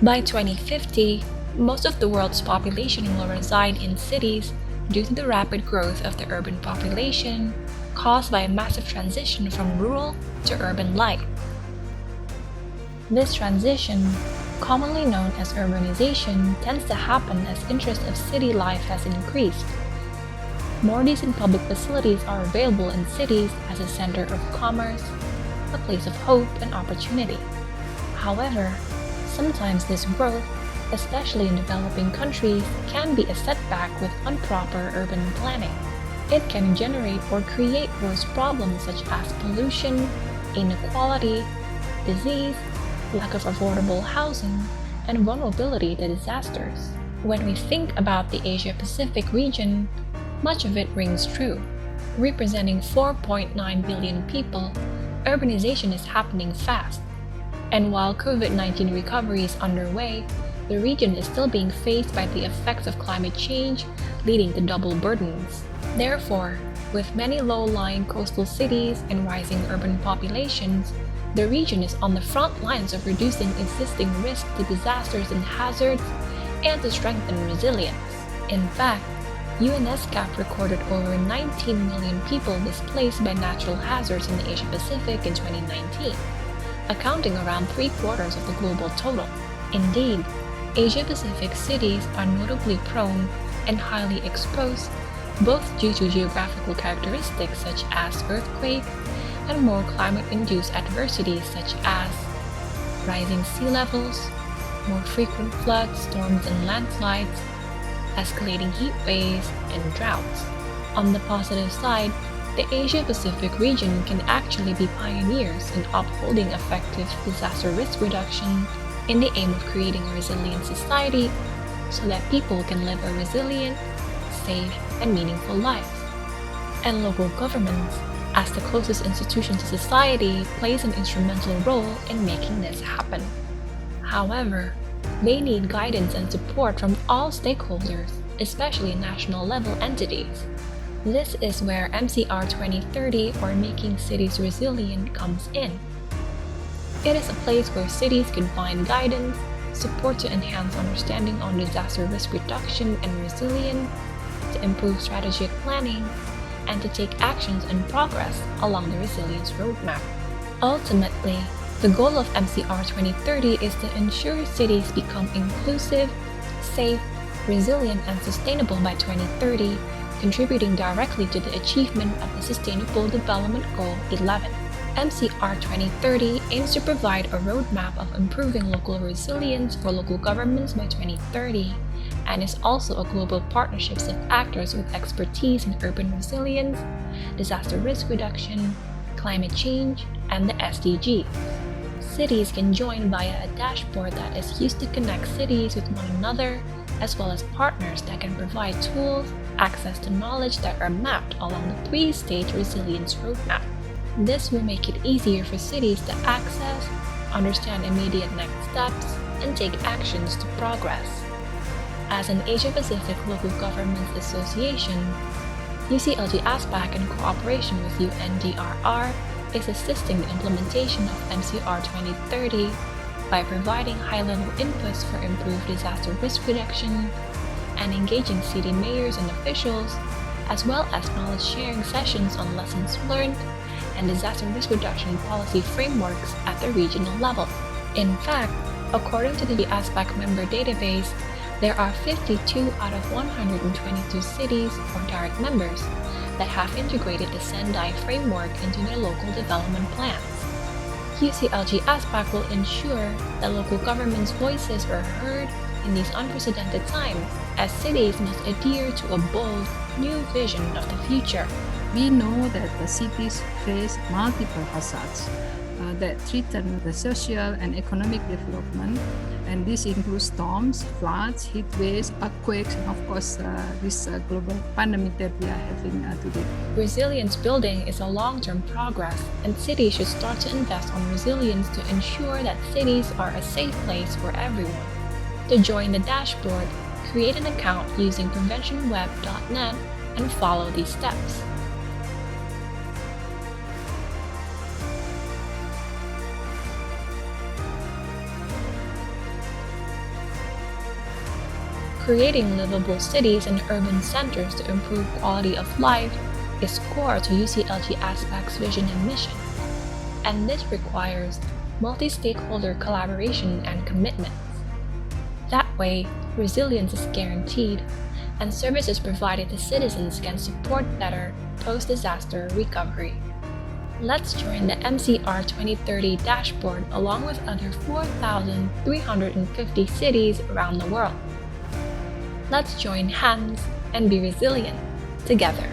By 2050, most of the world's population will reside in cities due to the rapid growth of the urban population caused by a massive transition from rural to urban life. This transition, commonly known as urbanization, tends to happen as interest of city life has increased. More decent public facilities are available in cities as a center of commerce, a place of hope and opportunity. However, sometimes this growth, especially in developing countries, can be a setback with improper urban planning. It can generate or create worse problems such as pollution, inequality, disease, lack of affordable housing, and vulnerability to disasters. When we think about the Asia-Pacific region, much of it rings true. Representing 4.9 billion people, urbanization is happening fast. And while COVID-19 recovery is underway, the region is still being faced by the effects of climate change, leading to double burdens. Therefore, with many low-lying coastal cities and rising urban populations, the region is on the front lines of reducing existing risk to disasters and hazards and to strengthen resilience. In fact, UNESCAP recorded over 19 million people displaced by natural hazards in the Asia-Pacific in 2019, accounting around 3/4 of the global total. Indeed, Asia-Pacific cities are notably prone and highly exposed, both due to geographical characteristics such as earthquake and more climate-induced adversities such as rising sea levels, more frequent floods, storms and landslides, escalating heat waves, and droughts. On the positive side, the Asia-Pacific region can actually be pioneers in upholding effective disaster risk reduction in the aim of creating a resilient society so that people can live a resilient, safe, and meaningful life. And local governments, as the closest institution to society, plays an instrumental role in making this happen. However, they need guidance and support from all stakeholders, especially national-level entities. This is where MCR 2030, or Making Cities Resilient, comes in. It is a place where cities can find guidance, support to enhance understanding on disaster risk reduction and resilience, to improve strategic planning, and to take actions and progress along the resilience roadmap. Ultimately, the goal of MCR 2030 is to ensure cities become inclusive, safe, resilient, and sustainable by 2030, contributing directly to the achievement of the Sustainable Development Goal 11. MCR 2030 aims to provide a roadmap of improving local resilience for local governments by 2030, and is also a global partnership of actors with expertise in urban resilience, disaster risk reduction, climate change, and the SDGs. Cities can join via a dashboard that is used to connect cities with one another, as well as partners that can provide tools, access to knowledge that are mapped along the 3-stage resilience roadmap. This will make it easier for cities to access, understand immediate next steps, and take actions to progress. As an Asia-Pacific Local Governments Association, UCLG Aspac, in cooperation with UNDRR, is assisting the implementation of MCR 2030 by providing high-level inputs for improved disaster risk reduction and engaging city mayors and officials, as well as knowledge-sharing sessions on lessons learned and disaster risk reduction policy frameworks at the regional level. In fact, according to the Aspac member database, there are 52 out of 122 cities or direct members that have integrated the Sendai framework into their local development plans. UCLG Aspac will ensure that local governments' voices are heard in these unprecedented times, as cities must adhere to a bold, new vision of the future. We know that the cities face multiple hazards that threaten the social and economic development, and this includes storms, floods, heat waves, earthquakes, and of course this global pandemic that we are having today. Resilience building is a long-term progress, and cities should start to invest on resilience to ensure that cities are a safe place for everyone. To join the dashboard, create an account using preventionweb.net and follow these steps. Creating livable cities and urban centers to improve quality of life is core to UCLG Aspac's vision and mission, and this requires multi-stakeholder collaboration and commitments. That way, resilience is guaranteed, and services provided to citizens can support better post-disaster recovery. Let's join the MCR 2030 dashboard along with other 4,350 cities around the world. Let's join hands and be resilient together.